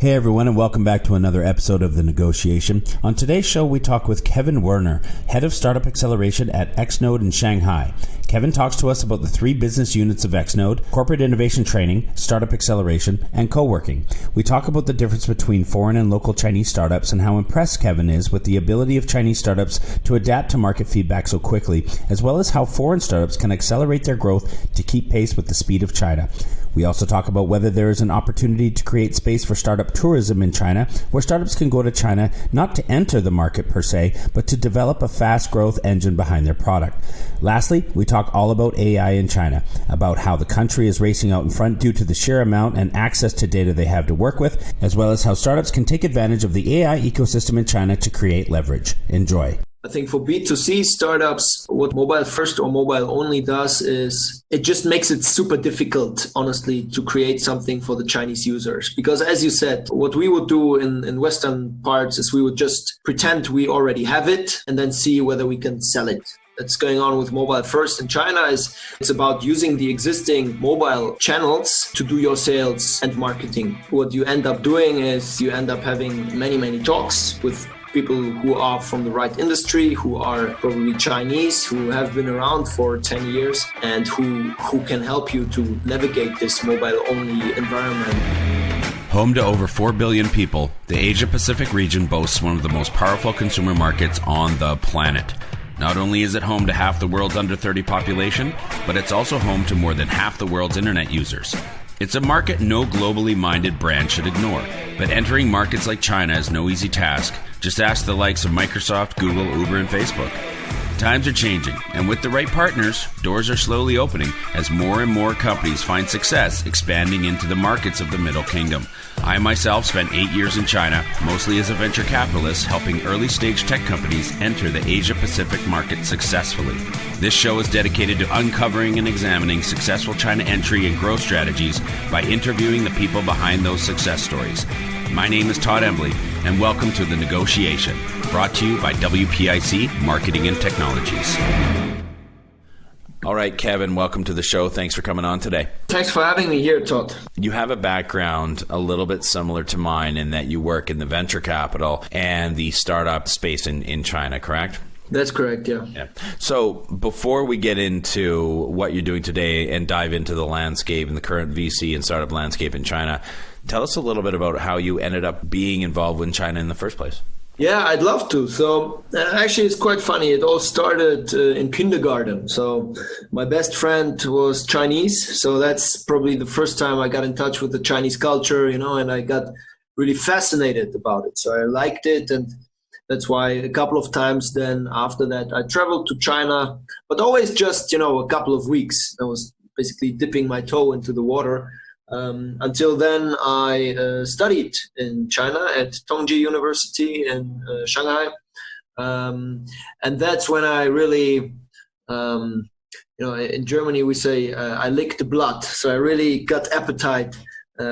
Hey everyone, and welcome back to another episode of The Negotiation. On today's show, we talk with Kevin Wörner, Head of Startup Acceleration at Xnode in Shanghai. Kevin talks to us about the three business units of Xnode: corporate innovation training, startup acceleration, and coworking. We talk about the difference between foreign and local Chinese startups and how impressed Kevin is with the ability of Chinese startups to adapt to market feedback so quickly, as well as how foreign startups can accelerate their growth to keep pace with the speed of China. We also talk about whether there is an opportunity to create space for startup tourism in China, where startups can go to China not to enter the market per se, but to develop a fast growth engine behind their product. Lastly, we talk all about AI in China, about how the country is racing out in front due to the sheer amount and access to data they have to work with, as well as how startups can take advantage of the AI ecosystem in China to create leverage. Enjoy. I think for B2C startups, what mobile first or mobile only does is it just makes it super difficult, honestly, to create something for the Chinese users. Because as you said, what we would do in Western parts is we would just pretend we already have it and then see whether we can sell it. That's going on with mobile first in China. It's about using the existing mobile channels to do your sales and marketing. What you end up doing is you end up having many talks with people who are from the right industry, who are probably Chinese, who have been around for 10 years, and who can help you to navigate this mobile-only environment. Home to over 4 billion people, the Asia-Pacific region boasts one of the most powerful consumer markets on the planet. Not only is it home to half the world's under 30 population, but it's also home to more than half the world's internet users. It's a market no globally minded brand should ignore, but entering markets like China is no easy task. Just ask the likes of Microsoft, Google, Uber, and Facebook. Times are changing, and with the right partners, doors are slowly opening as more and more companies find success expanding into the markets of the Middle Kingdom. I myself spent 8 years in China, mostly as a venture capitalist, helping early-stage tech companies enter the Asia-Pacific market successfully. This show is dedicated to uncovering and examining successful China entry and growth strategies by interviewing the people behind those success stories. My name is Todd Embley, and welcome to The Negotiation, brought to you by WPIC Marketing and Technologies. All right, Kevin, welcome to the show. Thanks for coming on today. Thanks for having me here, Todd. You have a background a little bit similar to mine in that you work in the venture capital and the startup space in China, correct? That's correct, yeah. So before we get into what you're doing today and dive into the landscape and the current VC and startup landscape in China, tell us a little bit about how you ended up being involved in China in the first place. Yeah, I'd love to. So actually, it's quite funny. It all started in kindergarten. So my best friend was Chinese. So that's probably the first time I got in touch with the Chinese culture, and I got really fascinated about it. So I liked it. And that's why a couple of times then after that, I traveled to China, but always just, a couple of weeks. I was basically dipping my toe into the water. Until then, I studied in China at Tongji University in Shanghai. And that's when I really, in Germany we say I licked the blood. So I really got appetite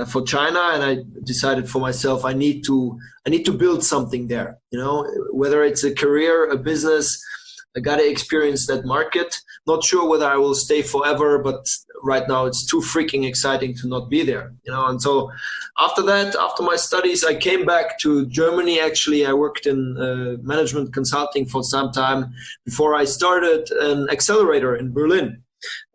for China, and I decided for myself I need to build something there. Whether it's a career, a business, I got to experience that market. Not sure whether I will stay forever, but right now it's too freaking exciting to not be there. And so after that, after my studies, I came back to Germany. Actually, I worked in management consulting for some time before I started an accelerator in Berlin.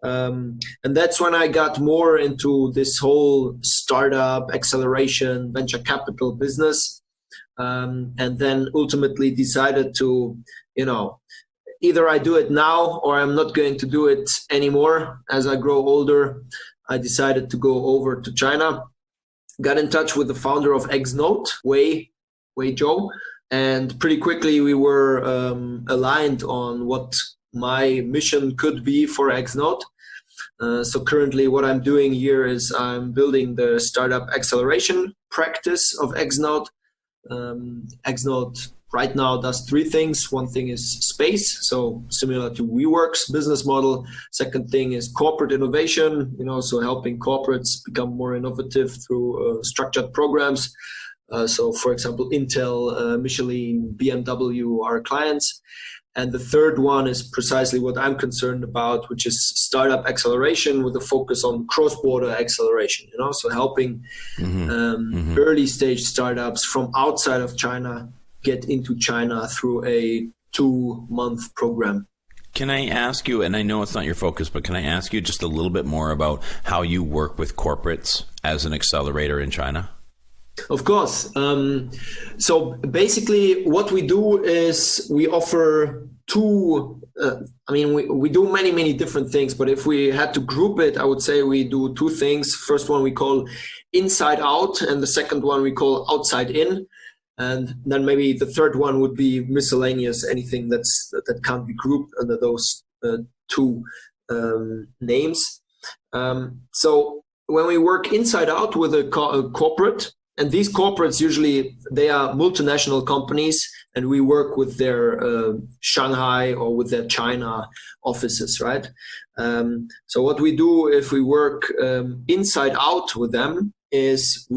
And that's when I got more into this whole startup acceleration venture capital business. And then ultimately decided to, either I do it now or I'm not going to do it anymore. As I grow older, I decided to go over to China, got in touch with the founder of Xnode, Wei Zhou, and pretty quickly we were aligned on what my mission could be for Xnode. So currently what I'm doing here is I'm building the startup acceleration practice of Xnode. Xnode right now does three things. One thing is space, so similar to WeWork's business model. Second thing is corporate innovation, so helping corporates become more innovative through structured programs. So for example, Intel, Michelin, BMW are clients. And the third one is precisely what I'm concerned about, which is startup acceleration with a focus on cross-border acceleration, so helping early stage startups from outside of China get into China through a 2-month program. Can I ask you, and I know it's not your focus, but can I ask you just a little bit more about how you work with corporates as an accelerator in China? Of course. So basically what we do is we offer we do many different things, but if we had to group it, I would say we do 2 things. First one we call inside out, and the second one we call outside in. And then maybe the third one would be miscellaneous, anything that can't be grouped under those 2 names. So when we work inside out with a corporate, and these corporates usually they are multinational companies, and we work with their Shanghai or with their China offices, right? So what we do if we work inside out with them is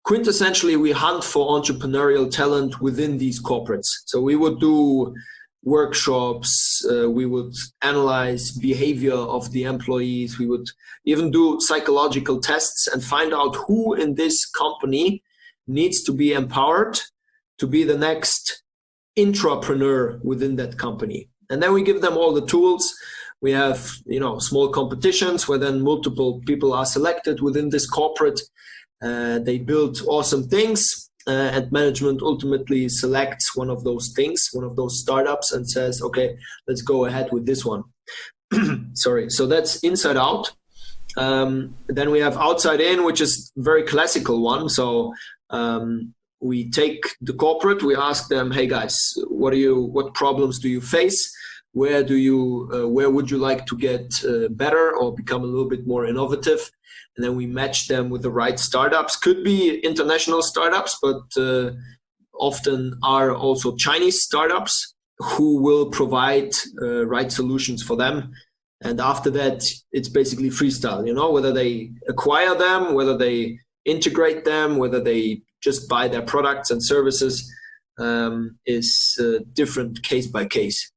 quintessentially we hunt for entrepreneurial talent within these corporates. So we would do workshops, we would analyze behavior of the employees, we would even do psychological tests and find out who in this company needs to be empowered to be the next intrapreneur within that company. And then we give them all the tools. We have, small competitions where then multiple people are selected within this corporate. They build awesome things, and management ultimately selects one of those things, one of those startups, and says, okay, let's go ahead with this one. Sorry. So that's inside out. Then we have outside in, which is a very classical one. So we take the corporate, we ask them, hey guys, what problems do you face? Where would you like to get better or become a little bit more innovative? And then we match them with the right startups. Could be international startups, but often are also Chinese startups who will provide right solutions for them. And after that, it's basically freestyle, whether they acquire them, whether they integrate them, whether they just buy their products and services, is different case by case.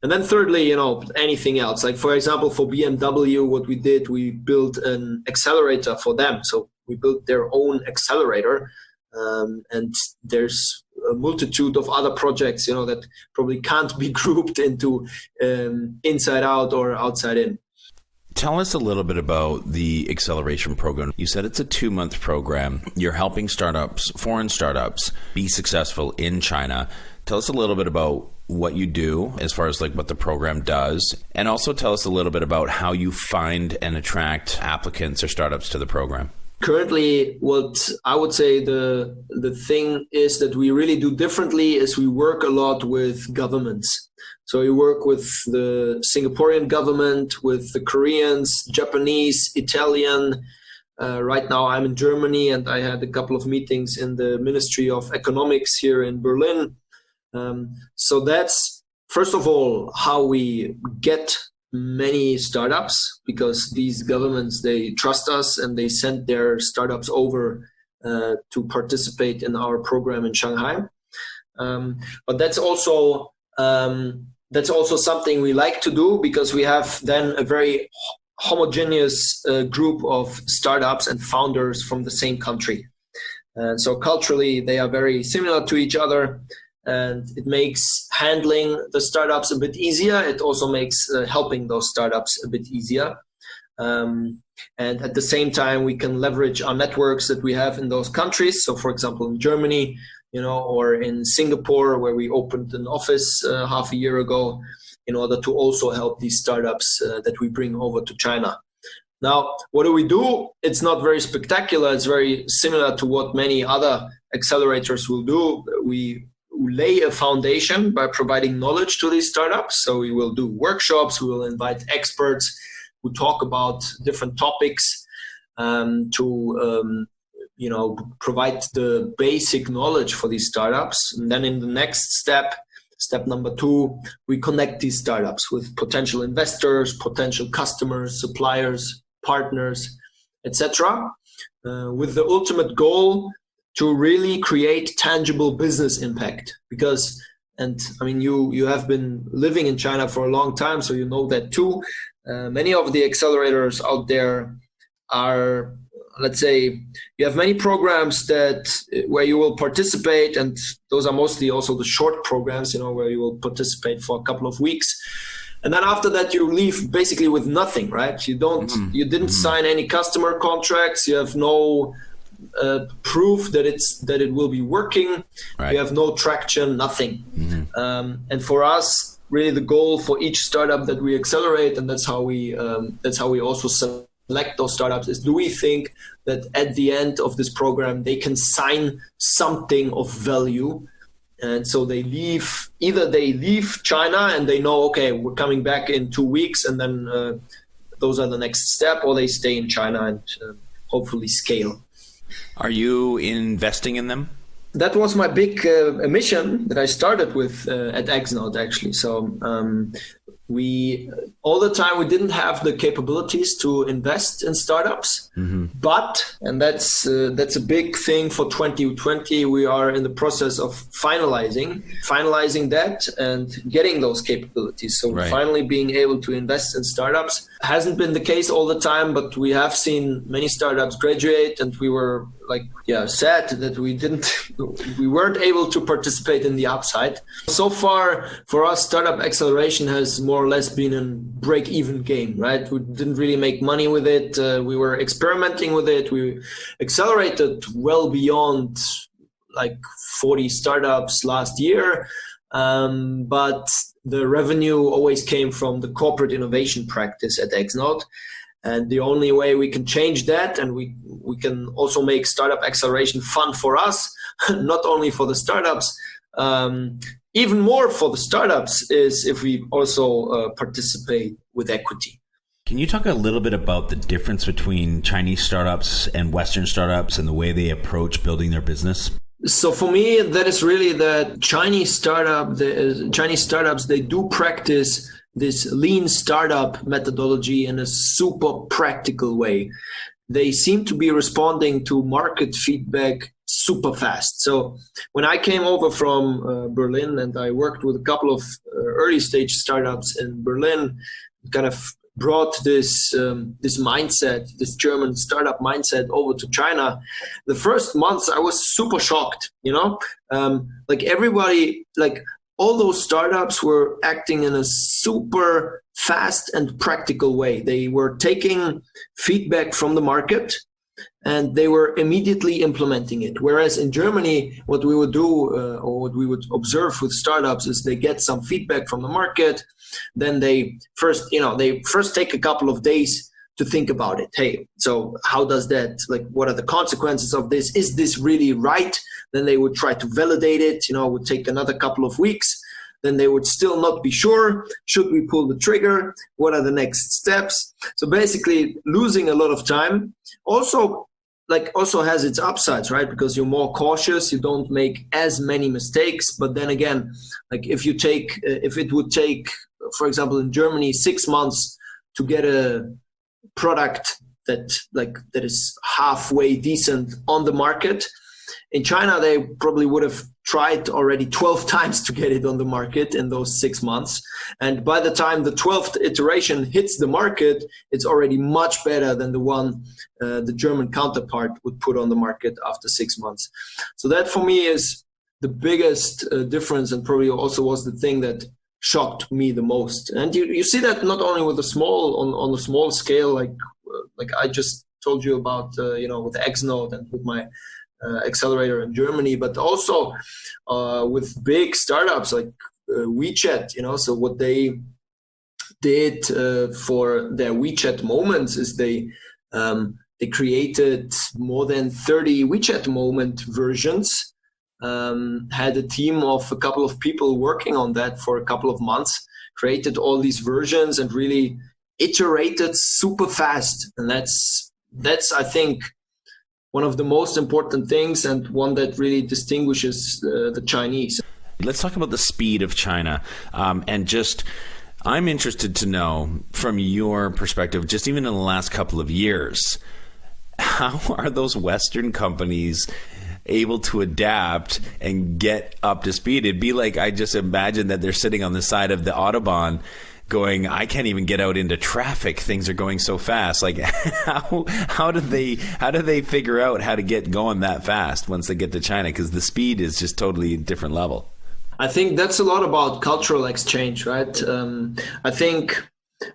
And then thirdly, anything else. Like, for example, for BMW, what we did, we built an accelerator for them. So we built their own accelerator. And there's a multitude of other projects, that probably can't be grouped into inside out or outside in. Tell us a little bit about the acceleration program. You said it's a 2-month program. You're helping startups, foreign startups, be successful in China. Tell us a little bit about what you do as far as what the program does, and also tell us a little bit about how you find and attract applicants or startups to the program. Currently, what I would say the thing is that we really do differently is we work a lot with governments. So we work with the Singaporean government, with the Koreans, Japanese, Italian. Right now I'm in Germany, and I had a couple of meetings in the Ministry of Economics here in Berlin. So that's, first of all, how we get many startups, because these governments, they trust us and they send their startups over to participate in our program in Shanghai. But that's also something we like to do, because we have then a very homogeneous group of startups and founders from the same country. And so culturally, they are very similar to each other. And it makes handling the startups a bit easier. It also makes helping those startups a bit easier. And at the same time, we can leverage our networks that we have in those countries. So, for example, in Germany, or in Singapore, where we opened an office half a year ago, in order to also help these startups that we bring over to China. Now, what do? It's not very spectacular. It's very similar to what many other accelerators will do. We lay a foundation by providing knowledge to these startups. So we will do workshops, we will invite experts who talk about different topics to provide the basic knowledge for these startups. And then in the next step number 2, we connect these startups with potential investors, potential customers, suppliers, partners, etc., with the ultimate goal to really create tangible business impact. Because And I mean, you have been living in China for a long time, so you know that too. Many of the accelerators out there are, let's say, you have many programs that where you will participate, and those are mostly also the short programs, where you will participate for a couple of weeks. And then after that, you leave basically with nothing, right? You didn't sign any customer contracts. You have no proof that it will be working. Right. You have no traction, nothing. And for us, really, the goal for each startup that we accelerate, and that's how we also select those startups, is do we think that at the end of this program they can sign something of value? And so either they leave China and they know, okay, we're coming back in 2 weeks, and then those are the next step, or they stay in China and hopefully scale. Are you investing in them? That was my big mission that I started with at Xnode, actually. So we all the time we didn't have the capabilities to invest in startups, but, and that's a big thing for 2020. We are in the process of finalizing that and getting those capabilities. So finally being able to invest in startups hasn't been the case all the time, but we have seen many startups graduate, and we were sad that we weren't able to participate in the upside. So far for us, Startup Acceleration has more or less been a break-even game, right? We didn't really make money with it. We were experimenting with it. We accelerated well beyond 40 startups last year. But the revenue always came from the corporate innovation practice at Xnode. And the only way we can change that, and we can also make startup acceleration fun for us, not only for the startups, even more for the startups, is if we also participate with equity. Can you talk a little bit about the difference between Chinese startups and Western startups and the way they approach building their business? So for me, that is really that Chinese startups, they do practice this lean startup methodology in a super practical way. They seem to be responding to market feedback super fast. So when I came over from Berlin, and I worked with a couple of early stage startups in Berlin, kind of brought this mindset, this German startup mindset, over to China. The first months I was super shocked, everybody, all those startups were acting in a super fast and practical way. They were taking feedback from the market and they were immediately implementing it. Whereas in Germany, what we would do or what we would observe with startups is they get some feedback from the market. Then they first take a couple of days to think about it. Hey, so how does that, what are the consequences of this? Is this really right? Then they would try to validate it, it would take another couple of weeks. Then they would still not be sure. Should we pull the trigger? What are the next steps? So basically losing a lot of time. Also has its upsides, right? Because you're more cautious, you don't make as many mistakes. But then again, if it would take, for example, in Germany, 6 months to get a product that is halfway decent on the market, in China, they probably would have tried already 12 times to get it on the market in those 6 months. And by the time the 12th iteration hits the market, it's already much better than the one the German counterpart would put on the market after 6 months. So that for me is the biggest difference, and probably also was the thing that shocked me the most. And you see that not only with on a small scale, like I just told you about, with Xnode and with my accelerator in Germany, but also with big startups like WeChat, so what they did for their WeChat moments is they created more than 30 WeChat moment versions, had a team of a couple of people working on that for a couple of months, created all these versions and really iterated super fast. And that's I think, one of the most important things, and one that really distinguishes the Chinese. Let's talk about the speed of China. I'm interested to know from your perspective, just even in the last couple of years, how are those Western companies able to adapt and get up to speed. It'd be like, I just imagine that they're sitting on the side of the Autobahn going, I can't even get out into traffic. Things are going so fast. Like, how do they figure out how to get going that fast once they get to China? Because the speed is just totally a different level. I think that's a lot about cultural exchange, right? I think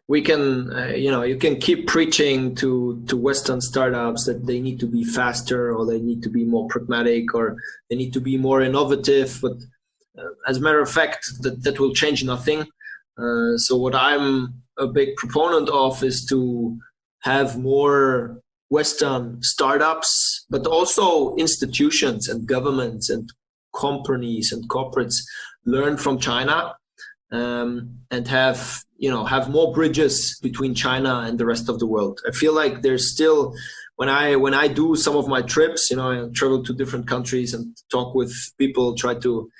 we can, you can keep preaching to Western startups that they need to be faster, or they need to be more pragmatic, or they need to be more innovative. But as a matter of fact, that will change nothing. So what I'm a big proponent of is to have more Western startups, but also institutions and governments and companies and corporates learn from China, and have more bridges between China and the rest of the world. I feel like there's still, when I do some of my trips, I travel to different countries and talk with people, try to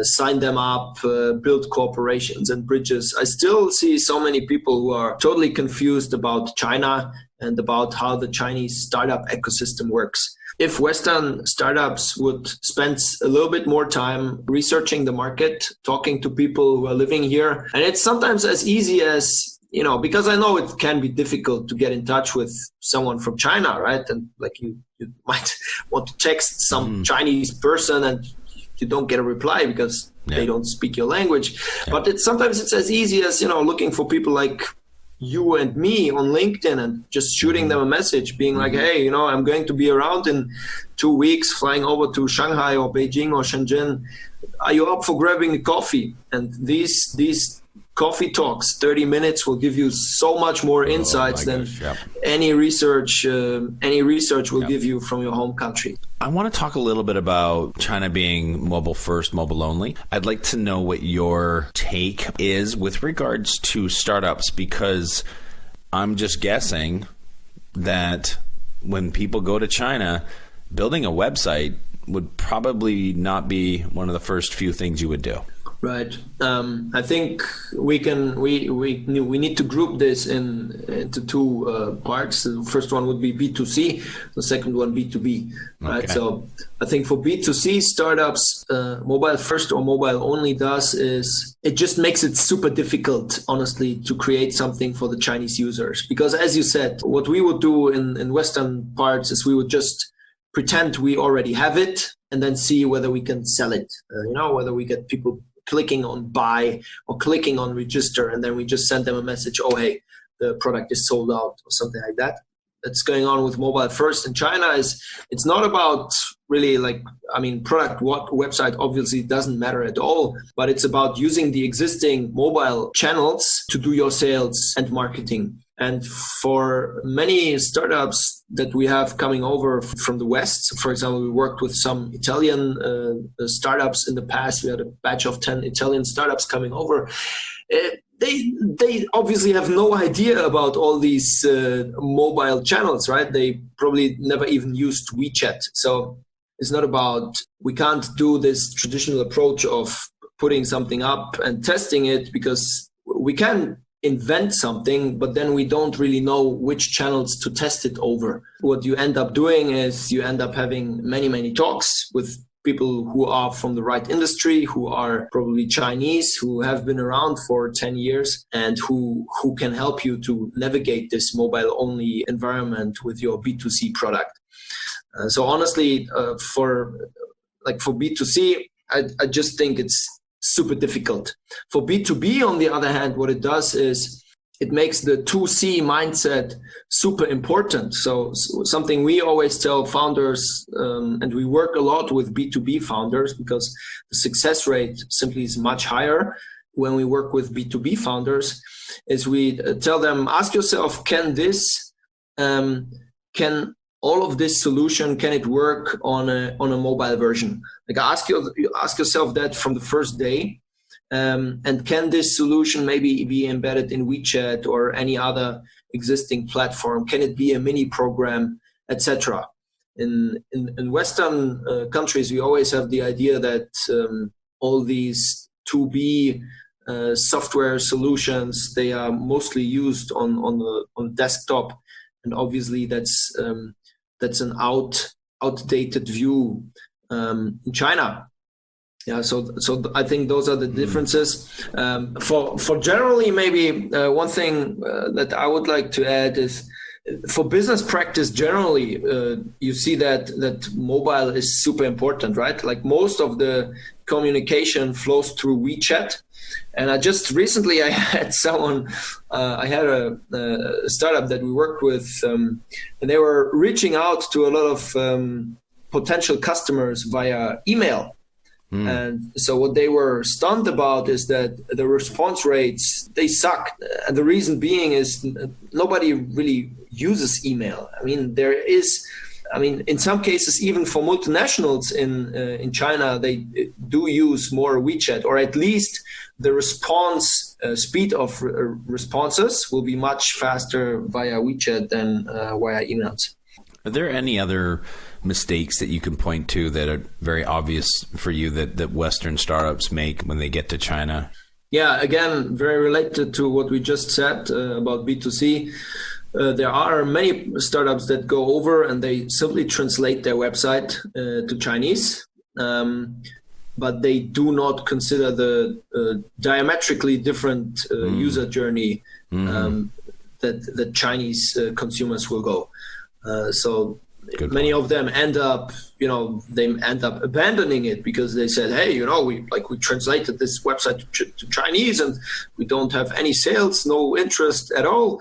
sign them up, build corporations and bridges. I still see so many people who are totally confused about China and about how the Chinese startup ecosystem works. If Western startups would spend a little bit more time researching the market, talking to people who are living here, and it's sometimes as easy as, because I know it can be difficult to get in touch with someone from China, right? And like you might want to text some Chinese person and you don't get a reply because they don't speak your language. Yeah. But sometimes it's as easy as, looking for people like you and me on LinkedIn and just shooting them a message being like, hey, I'm going to be around in 2 weeks, flying over to Shanghai or Beijing or Shenzhen. Are you up for grabbing a coffee? And these coffee talks, 30 minutes, will give you so much more insights than any research will give you from your home country. I want to talk a little bit about China being mobile first, mobile only. I'd like to know what your take is with regards to startups, because I'm just guessing that when people go to China, building a website would probably not be one of the first few things you would do. Right. I think we need to group this into two parts. The first one would be B2C, the second one B2B. Right. Okay. So I think for B2C startups, mobile first or mobile only is it just makes it super difficult, honestly, to create something for the Chinese users. Because as you said, what we would do in Western parts is we would just pretend we already have it and then see whether we can sell it, whether we get people clicking on buy or clicking on register, and then we just send them a message, oh, hey, the product is sold out or something like that. That's going on with mobile first in China. It's not about really product website obviously doesn't matter at all, but it's about using the existing mobile channels to do your sales and marketing. And for many startups that we have coming over from the West, for example, we worked with some Italian startups in the past. We had a batch of 10 Italian startups coming over. They obviously have no idea about all these mobile channels, right? They probably never even used WeChat. So it's not about, we can't do this traditional approach of putting something up and testing it, because we can invent something, but then we don't really know which channels to test it over. What you end up doing is you end up having many, many talks with people who are from the right industry, who are probably Chinese, who have been around for 10 years and who can help you to navigate this mobile-only environment with your B2C product. So honestly, for B2C, I just think it's super difficult. For B2B, on the other hand, what it does is it makes the 2C mindset super important. So something we always tell founders, and we work a lot with B2B founders because the success rate simply is much higher when we work with B2B founders, is we tell them, ask yourself, can all of this solution, can it work on a mobile version? Like ask yourself that from the first day. And can this solution maybe be embedded in WeChat or any other existing platform? Can it be a mini program, etc.? In Western countries, we always have the idea that all these 2B software solutions, they are mostly used on desktop, and obviously that's an outdated view in China. Yeah, so I think those are the differences. For generally, maybe one thing that I would like to add is, for business practice generally, you see that mobile is super important, right? Like most of the communication flows through WeChat. And I just recently, I had a startup that we worked with, and they were reaching out to a lot of potential customers via email. And so what they were stunned about is that the response rates, they suck. And the reason being is nobody really uses email. I mean, in some cases, even for multinationals in China, they do use more WeChat, or at least the response speed of responses will be much faster via WeChat than via emails. Are there any other mistakes that you can point to that are very obvious for you that Western startups make when they get to China? Yeah, again, very related to what we just said about B2C. There are many startups that go over and they simply translate their website to Chinese, but they do not consider the diametrically different user journey that Chinese consumers will go. So Good many point. of them end up abandoning it because they said, hey, we translated this website to Chinese and we don't have any sales, no interest at all.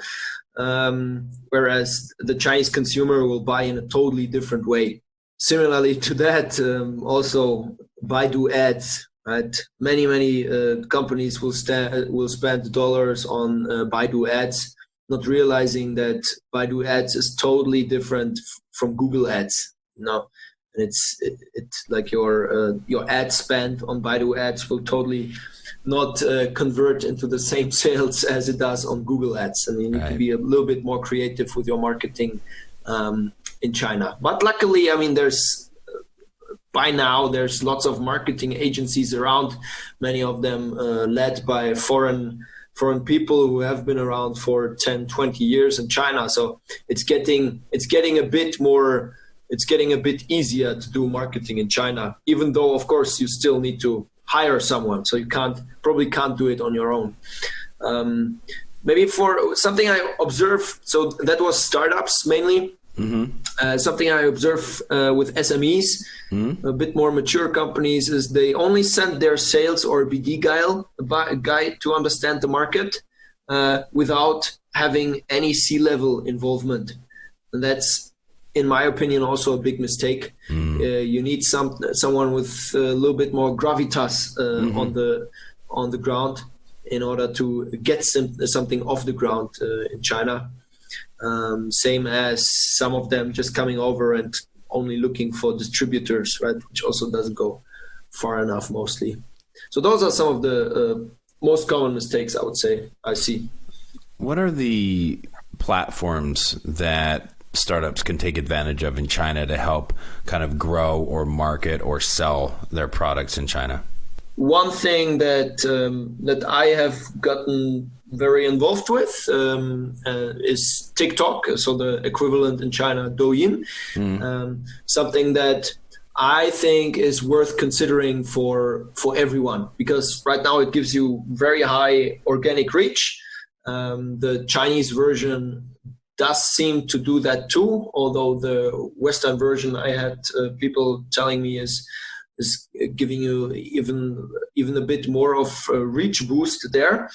Whereas the Chinese consumer will buy in a totally different way. Similarly to that, also Baidu ads, right? Many companies will spend dollars on Baidu ads, not realizing that Baidu ads is totally different from Google ads. And it's like your ad spend on Baidu ads will totally not convert into the same sales as it does on Google ads. And you need to be a little bit more creative with your marketing in China. But luckily, by now there's lots of marketing agencies around, many of them led by foreign people who have been around for 10, 20 years in China. So it's getting a bit easier to do marketing in China, even though of course you still need to hire someone. So you probably can't do it on your own. Maybe for something I observe, so that was startups mainly. Something I observe with SMEs, a bit more mature companies, is they only send their sales or BD guy to understand the market without having any C-level involvement. And that's, in my opinion, also a big mistake. You need someone with a little bit more gravitas on the ground in order to get something off the ground in China. Same as some of them just coming over and only looking for distributors, right? Which also doesn't go far enough mostly. So those are some of the most common mistakes I would say I see. What are the platforms that startups can take advantage of in China to help kind of grow or market or sell their products in China? One thing that I have gotten very involved with is TikTok, so the equivalent in China, Douyin. Something that I think is worth considering for everyone, because right now it gives you very high organic reach. The Chinese version does seem to do that too, although the Western version I had people telling me is giving you even a bit more of a reach boost there.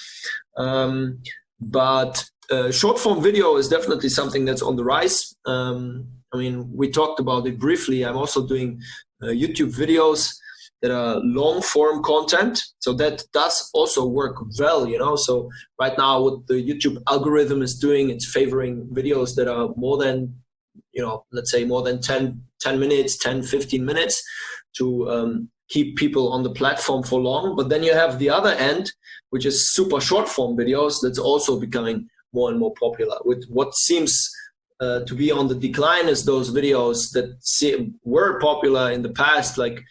But short form video is definitely something that's on the rise. We talked about it briefly. I'm also doing YouTube videos that are long form content. So that does also work well, So right now what the YouTube algorithm is doing, it's favoring videos that are more than, let's say more than 10 minutes, 10, 15 minutes to keep people on the platform for long. But then you have the other end, which is super short form videos that's also becoming more and more popular. With what seems to be on the decline is those videos that were popular in the past, like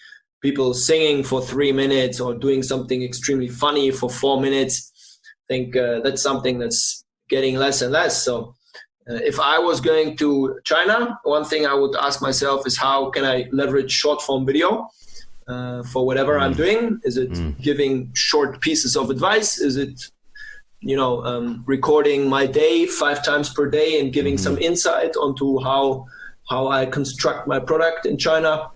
people singing for 3 minutes or doing something extremely funny for 4 minutes. I think that's something that's getting less and less. So If I was going to China, one thing I would ask myself is how can I leverage short form video for whatever I'm doing? Is it giving short pieces of advice? Is it, recording my day 5 times per day and giving some insight onto how I construct my product in China,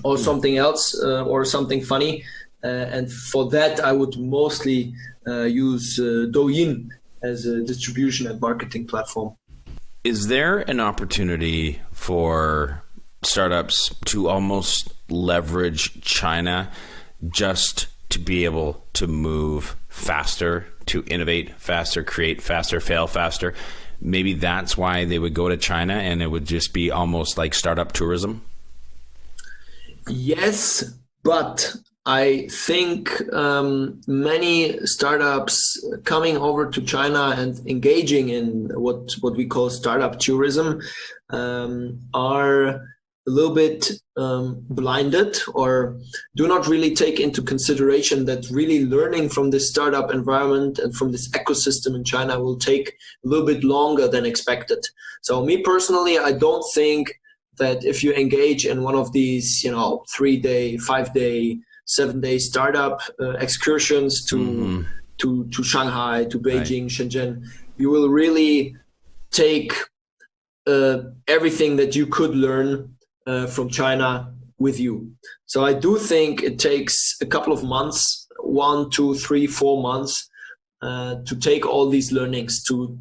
or something else, or something funny? And for that, I would mostly use Douyin as a distribution and marketing platform. Is there an opportunity for startups to almost leverage China just to be able to move faster, to innovate faster, create faster, fail faster? Maybe that's why they would go to China, and it would just be almost like startup tourism? Yes, but I think many startups coming over to China and engaging in what we call startup tourism are a little bit blinded, or do not really take into consideration that really learning from this startup environment and from this ecosystem in China will take a little bit longer than expected. So me personally, I don't think that if you engage in one of these, 3-day, 5-day, 7-day startup excursions to Shanghai, to Beijing, Shenzhen, you will really take everything that you could learn from China with you. So I do think it takes a couple of months, 1, 2, 3, 4 months, to take all these learnings, to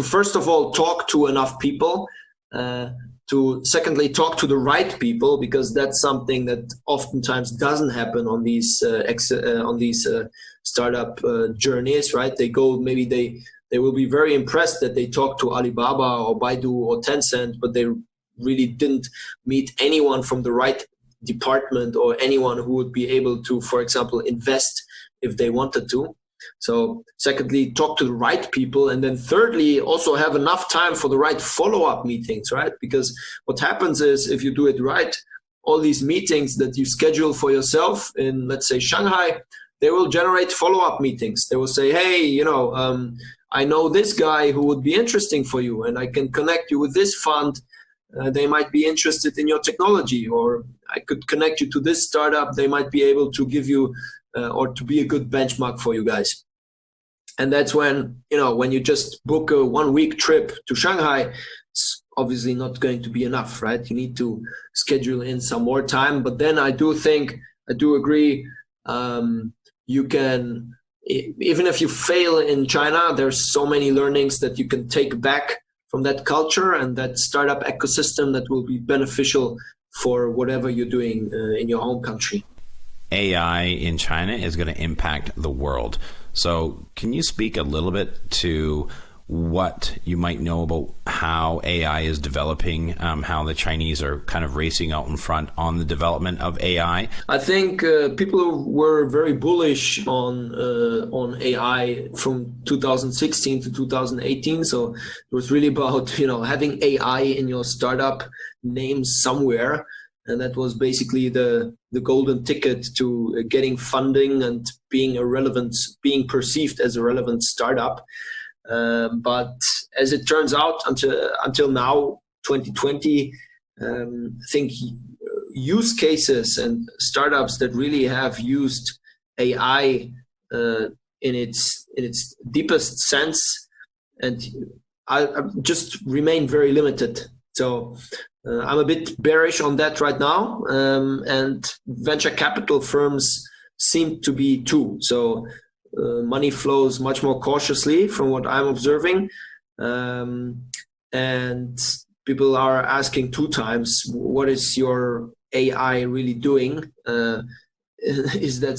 first of all talk to enough people, to secondly talk to the right people, because that's something that oftentimes doesn't happen on these startup journeys, right? They go, maybe they will be very impressed that they talk to Alibaba or Baidu or Tencent, but they really didn't meet anyone from the right department, or anyone who would be able to, for example, invest if they wanted to. So secondly, talk to the right people. And then thirdly, also have enough time for the right follow-up meetings, right? Because what happens is, if you do it right, all these meetings that you schedule for yourself in, let's say, Shanghai, they will generate follow-up meetings. They will say, hey, I know this guy who would be interesting for you, and I can connect you with this fund. They might be interested in your technology, or I could connect you to this startup. They might be able to give you or to be a good benchmark for you guys. And that's when, when you just book a 1-week trip to Shanghai, it's obviously not going to be enough, right? You need to schedule in some more time. But then I do agree, you can, even if you fail in China, there's so many learnings that you can take back from that culture and that startup ecosystem that will be beneficial for whatever you're doing in your home country. AI in China is going to impact the world. So can you speak a little bit to what you might know about how AI is developing, how the Chinese are kind of racing out in front on the development of AI? I think people were very bullish on AI from 2016 to 2018. So it was really about, having AI in your startup name somewhere. And that was basically the golden ticket to getting funding and being perceived as a relevant startup. But as it turns out, until now, 2020, I think use cases and startups that really have used AI in its deepest sense, and I just remain very limited. So I'm a bit bearish on that right now, and venture capital firms seem to be too. So money flows much more cautiously from what I'm observing, and people are asking 2 times, what is your AI really doing? Is that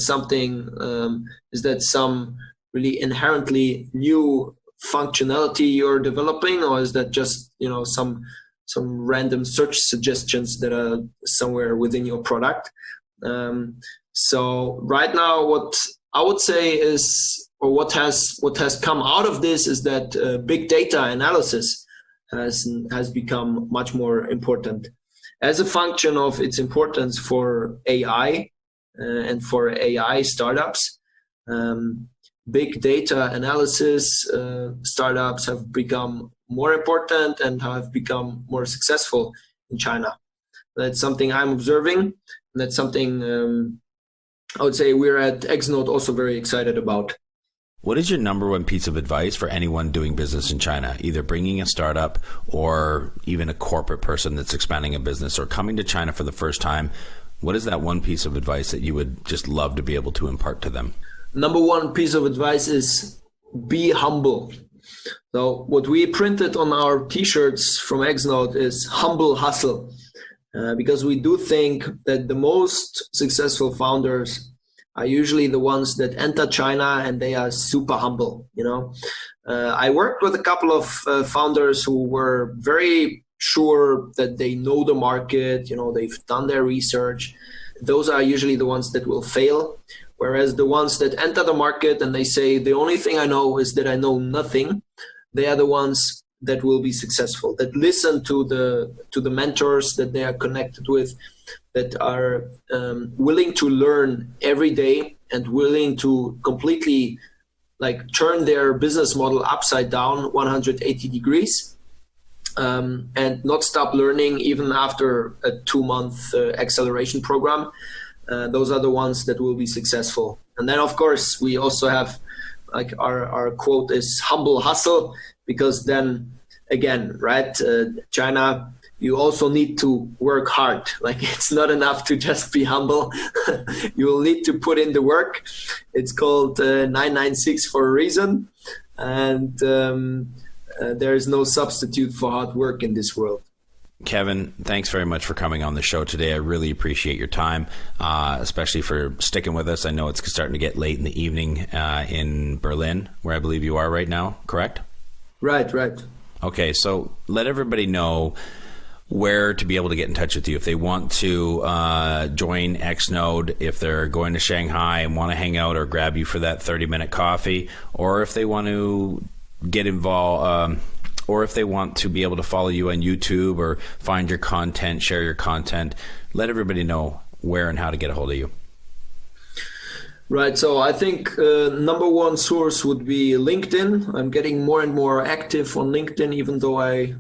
some really inherently new functionality you're developing, or is that just some random search suggestions that are somewhere within your product? So right now, what I would say is, or what has come out of this is that big data analysis has become much more important as a function of its importance for AI and for AI startups. Big data analysis startups have become more important and how I've become more successful in China. That's something I'm observing, and that's something I would say we're at Xnode also very excited about. What is your number one piece of advice for anyone doing business in China, either bringing a startup or even a corporate person that's expanding a business or coming to China for the first time? What is that one piece of advice that you would just love to be able to impart to them? Number one piece of advice is be humble. So what we printed on our t-shirts from Xnode is humble hustle, because we do think that the most successful founders are usually the ones that enter China and they are super humble. I worked with a couple of founders who were very sure that they know the market, they've done their research. Those are usually the ones that will fail. Whereas the ones that enter the market and they say, the only thing I know is that I know nothing, they are the ones that will be successful, that listen to the mentors that they are connected with, that are willing to learn every day and willing to completely turn their business model upside down 180 degrees. And not stop learning even after a 2-month acceleration program. Those are the ones that will be successful. And then, of course, we also have our quote is humble hustle, because then again, right, China, you also need to work hard. It's not enough to just be humble. You will need to put in the work. It's called 996 for a reason. And there is no substitute for hard work in this world. Kevin, thanks very much for coming on the show today. I really appreciate your time, especially for sticking with us. I know it's starting to get late in the evening in Berlin, where I believe you are right now, correct? Right. Okay, so let everybody know where to be able to get in touch with you if they want to join Xnode, if they're going to Shanghai and want to hang out or grab you for that 30-minute coffee, or if they want to get involved, or if they want to be able to follow you on YouTube or find your content, share your content. Let everybody know where and how to get a hold of you. Right. So I think number one source would be LinkedIn. I'm getting more and more active on LinkedIn, even though I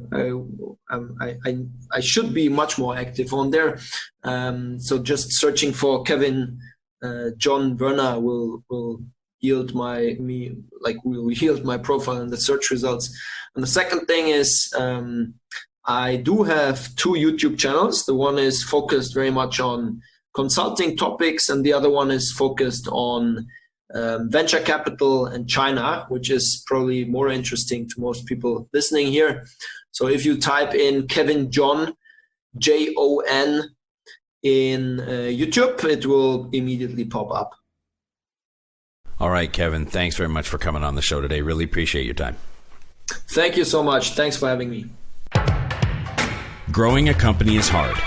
should be much more active on there. So just searching for Kevin John Wörner will yield will yield my profile in the search results. And the second thing is I do have 2 YouTube channels. The one is focused very much on consulting topics, and the other one is focused on venture capital and China, which is probably more interesting to most people listening here. So if you type in Kevin John, Jon, in YouTube, it will immediately pop up. All right, Kevin, thanks very much for coming on the show today. Really appreciate your time. Thank you so much. Thanks for having me. Growing a company is hard.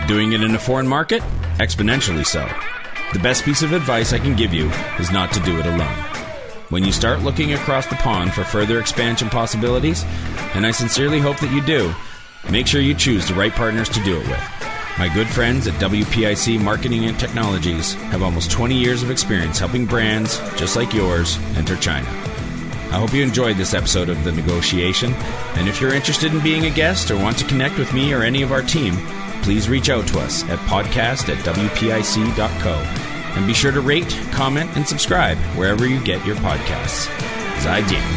Doing it in a foreign market? Exponentially so. The best piece of advice I can give you is not to do it alone. When you start looking across the pond for further expansion possibilities, and I sincerely hope that you do, make sure you choose the right partners to do it with. My good friends at WPIC Marketing and Technologies have almost 20 years of experience helping brands just like yours enter China. I hope you enjoyed this episode of The Negotiation, and if you're interested in being a guest or want to connect with me or any of our team, please reach out to us at podcast@wpic.co. And be sure to rate, comment, and subscribe wherever you get your podcasts. 再见。